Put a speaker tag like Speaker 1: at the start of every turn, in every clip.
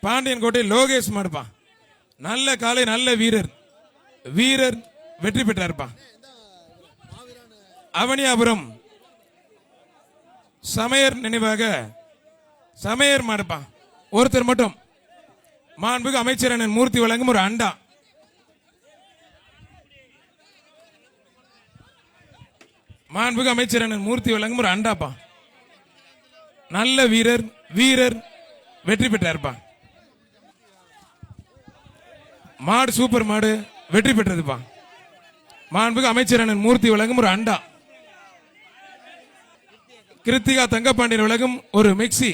Speaker 1: பாண்டியன் கோட்டை லோகேஷ் மாடுப்பா. நல்ல காலை, நல்ல வீரர். வீரர் வெற்றி பெற்றார்ப்பா. அவனியாபுரம் சமையர் நினைவாக சமையர் மாடுப்பா. ஒருத்தர் மட்டும் மாண்புக்கு அமைச்சர் அண்ணன் மூர்த்தி வழங்கும் ஒரு அண்டா. மாண்புக்கு அமைச்சர் அண்ணன் மூர்த்தி வழங்கும் ஒரு அண்டாப்பா. நல்ல வீரர். வீரர் வெற்றி பெற்றார்ப்பா. மாடு சூப்பர் மாடு வெற்றி பெற்றதுப்பா. மாண்புக்கு அமைச்சர் அண்ணன் மூர்த்தி வழங்கும் ஒரு அண்டா. கிருத்திகா தங்கப்பாண்டியன் வழங்கும் ஒரு மிக்சி.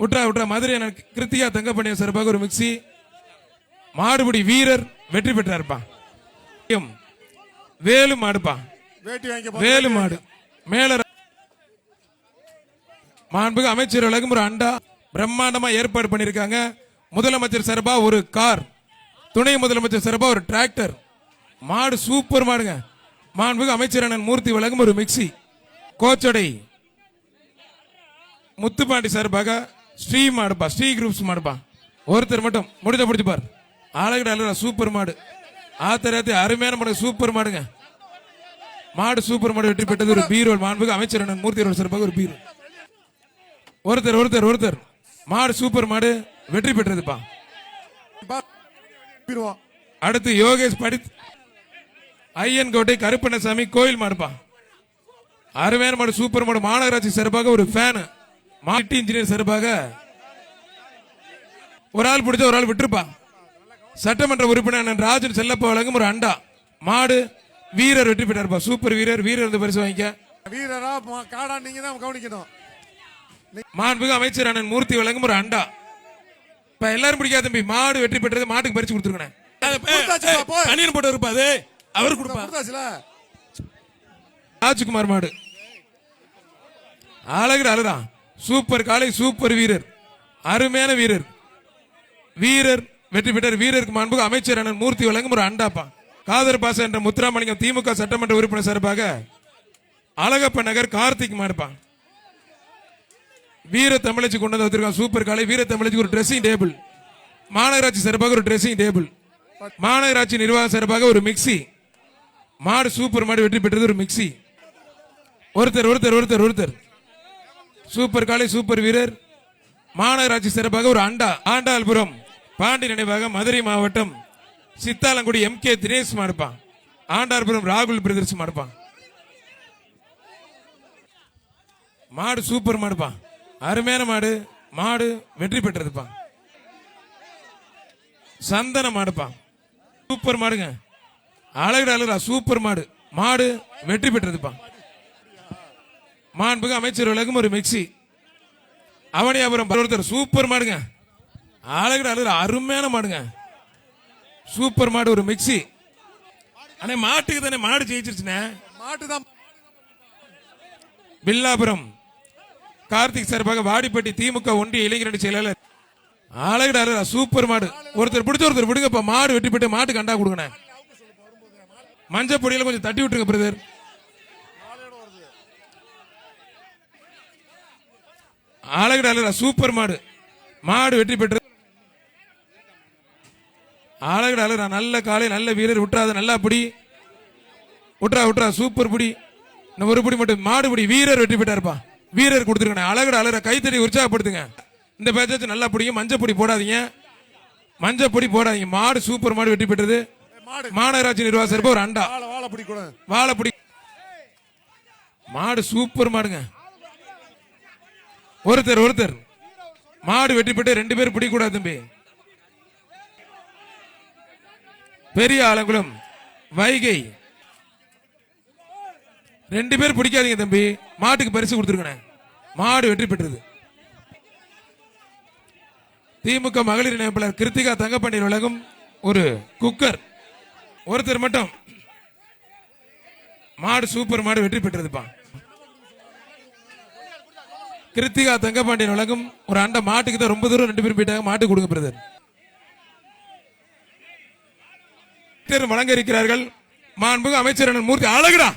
Speaker 1: உட்ரா உட்ரா மதுரை கிருத்திகா தங்கப்பாண்டியன் சார்பாக ஒரு மிக்சி. மாடுபிடி வீரர் வெற்றி பெற்றார்ப்பா. வேலு மாடுப்பா. வேலு மாடு மேல மாண்புக்கு அமைச்சர் வழங்கும் ஒரு அண்டா. பிரம்மாண்டமா ஏற்பாடு பண்ணிருக்காங்க. முதலமைச்சர் சார்பா ஒரு கார், துணை முதலமைச்சர் சார்பா ஒரு டிராக்டர். மாடு சூப்பர் மாடுங்க. மாண்புக்கு அமைச்சர் அண்ணன் மூர்த்தி வழங்கும் ஒரு மிக்சி. கோச்சடை முத்துப்பாண்டி சார்பாக ஸ்ரீ மாடுப்பா. ஸ்ரீ குரூப்ஸ் மாடுப்பா. ஒருத்தர் மட்டும் முடிஞ்ச பிடிச்சுப்பார். அழகடா சூப்பர் மாடு. ஆத்தராத்தி அருமையான மாடு. சூப்பர் மாடுங்க. மாடு சூப்பர் மாடு வெற்றி பெற்றது ஒரு பீரோல். மாண்புக்கு அமைச்சர் அண்ணன் மூர்த்தி சார்பாக ஒரு பீரோல். ஒருத்தர் ஒருத்தர் ஒருத்தர் மாடு சூப்பர் மாடு வெற்றி பெற்றதுப்பா. அடுத்து யோகேஷ் படித் ஐயன் கோட்டை கருப்பண்ணசாமி கோயில் மாடுப்பா. அருமையான மாடு சூப்பர் மாடு. மாநகராட்சி சார்பாக ஒரு ஃபேன். மாட்டி இன்ஜினியர் சார்பாக ஒரு ஆள் பிடிச்ச ஒரு ஆள் விட்டுருப்பா. சட்டமன்ற உறுப்பினர் ராஜன் செல்லப்பா வழங்கும் ஒரு அண்டா. மாடு வீரர் வெற்றி பெற்றார்ப்பா. சூப்பர் வீரர். வீரர் வந்து பரிசு வாங்கிக்க.
Speaker 2: வீரரா காடா நீங்க தான் கவனிக்கணும்.
Speaker 1: மாண்புக்கு அமைச்சர் அண்ணன் மூர்த்தி வழங்கும் ஒரு அண்டா. இப்ப எல்லாரும் பிடிக்காத தம்பி. மாடு வெற்றி பெற்றது. மாட்டுக்கு பரிசு கொடுத்துருக்கேன். அணியன் போட்டு இருப்பாது அவர் கொடுப்பா. ராஜ்குமார் மாடு அழகு அழகா சூப்பர் காலை. சூப்பர் வீரர். அருமையான வீரர். வீரர் வெற்றி பெற்றார். வீரருக்கு மாண்புக்கு அமைச்சர் அண்ணன் மூர்த்தி வழங்கும் ஒரு அண்டாப்பா. காதர் பாச என்ற முத்துராமலிங்கம் திமுக சட்டமன்ற உறுப்பினர் சார்பாக அழகப்ப நகர் கார்த்திக் மாடுப்பா. வீர தமிழச்சி கொண்டு வந்து வச்சிருக்கான். சூப்பர் காலை. வீர தமிழச்சி ஒரு ட்ரெஸ்ஸிங் டேபிள். மாநகராட்சி சார்பாக ஒரு ட்ரெஸ்ஸிங் டேபிள். மாநகராட்சி நிர்வாக சார்பாக ஒரு மிக்சி. மாடு சூப்பர் மாடு வெற்றி பெற்றது ஒரு மிக்சி. ஒருத்தர் ஒருத்தர் ஒருத்தர் ஒருத்தர் சூப்பர் காலை. சூப்பர் வீரர். மாநகராட்சி சார்பாக ஒரு அண்டா. ஆண்டாள்புரம் பாண்டி நினைவாக மதுரை மாவட்டம் சித்தாலங்குடி MK தினேஷ் மாடுப்பான். ஆண்டாள்புரம் ராகுல் பிரதர்ஸ் மாடுப்பான். மாடு சூப்பர் மாடுப்பா. அருமையான மாடு. மாடு வெற்றி பெற்றதுப்பா. சந்தன மாடுப்பா. சூப்பர் மாடுங்க. அழகு அழகா சூப்பர் மாடு. மாடு வெற்றி பெற்றதுப்பா. மாண்புக்கு அமைச்சர் வழங்கும் ஒரு மிக்சி. அவனியாபுரம் ஒருத்தர் சூப்பர் மாடுங்க. அழகு அழகா அருமையான மாடுங்க. சூப்பர் மாடு ஒரு மிக்சி. அண்ணே மாட்டுக்கு தானே மாடு ஜெயிச்சிருச்சுனே.
Speaker 2: மாட்டுதான்.
Speaker 1: பில்லாபுரம் கார்த்திக் சார்பாக வாடிப்பட்டி திமுக ஒன்றிய இளைஞரணி செயலாளர் அழகு சூப்பர் மாடு. ஒருத்தர் பிடிச்ச ஒருத்தர் விடுங்கப்பா. மாடு வெட்டி போட்டு மாட்டுக்கு அண்டா கொடுங்க. மஞ்சள் பொடியில கொஞ்சம் தட்டி விட்டுருங்க பிரதர். அழகு சூப்பர் மாடு. மாடு வெற்றி பெற்றது. அழகு நல்ல காலை. நல்ல வீரர். விட்டுறாத நல்லா பிடி. விட்டுறா விட்டுறா சூப்பர் பிடி. ஒரு பிடி மட்டும். மாடு பிடி. வீரர் வெற்றி பெற்றாருப்பா. வீரர் கொடுத்துருக்கேன். அழகு கைத்தறி உற்சாகப்படுத்துங்க. இந்த பேச்சு நல்லா பிடிங்க. மஞ்சள் பொடி போடாதீங்க. மஞ்சள் பொடி போடாதீங்க. மாடு சூப்பர் மாடு வெற்றி பெற்றது. மாநகராட்சி நிர்வாக சார்பா ஒரு அண்டா. வாழை பிடி. மாடு சூப்பர் மாடுங்க. ஒருத்தர் ஒருத்தர் மாடு வெற்றி பெற்று 2 பேர் பிடிக்கூடாது தம்பி. பெரிய ஆலங்குளம் வைகை 2 பேர் பிடிக்காதீங்க தம்பி. மாட்டுக்கு பரிசு கொடுத்துருக்கேன். மாடு வெற்றி பெற்றது. திமுக மகளிர் இணைப்பாளர் கிருத்திகா தங்கப்பாண்டியன் வழங்கும் ஒரு குக்கர். ஒருத்தர் மட்டும். மாடு சூப்பர் மாடு வெற்றி பெற்றதுப்பா. கிருத்திகா தங்கப்பாண்டியன் வழங்கும் ஒரு அண்டா. மாட்டுக்கு தான் ரொம்ப தூரம் 2 பேர் போயிட்டாங்க. மாட்டுக்கு கொடுங்க பிரதர். வழங்க இருக்கிறார்கள். மாண்புக்கு அமைச்சர் அண்ணன் மூர்த்தி. அழகுடா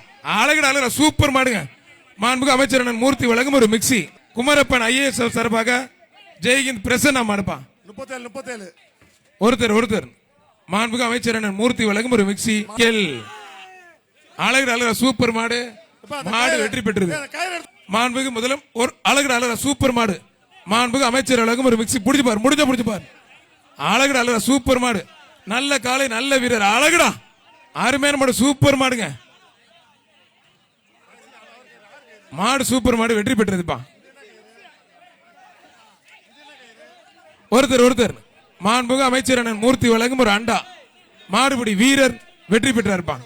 Speaker 1: அழகுடா அழகா சூப்பர் மாடுங்க. மாண்புக்கு அமைச்சர் அண்ணன் மூர்த்தி வழங்கும் ஒரு மிக்சி. குமரப்பன் IAS சார்பாக ஜெய்ஹிந்த் பிரசன்னா மாடுப்பா.
Speaker 2: 37
Speaker 1: ஒருத்தர் மாண்புக்கு அமைச்சர் அண்ணன் மூர்த்தி வழங்கும் ஒரு மிக்சி கேள் அழகு சூப்பர் மாடு மாடு வெற்றி பெற்றது
Speaker 2: கயிறு எடுத்து
Speaker 1: மாண்புக்கு முதலும் ஒரு அழகு சூப்பர் மாடு மாண்புக்கு அமைச்சர் வழங்கும் ஒரு மிக்சி புடிச்சு பாரு புடிச்சு பாரு அழகு சூப்பர் மாடு நல்ல காலை நல்ல வீரர் அழகுடா அருமையான மாடு சூப்பர் மாடுங்க மாடு சூப்பர் மாடு வெற்றி பெற்றதுப்பா ஒருத்தர் மாண்புக்கு அமைச்சர் அண்ணன் மூர்த்தி வழங்கும் ஒரு அண்டா மாடுபிடி வீரர் வெற்றி பெற்றாருப்பா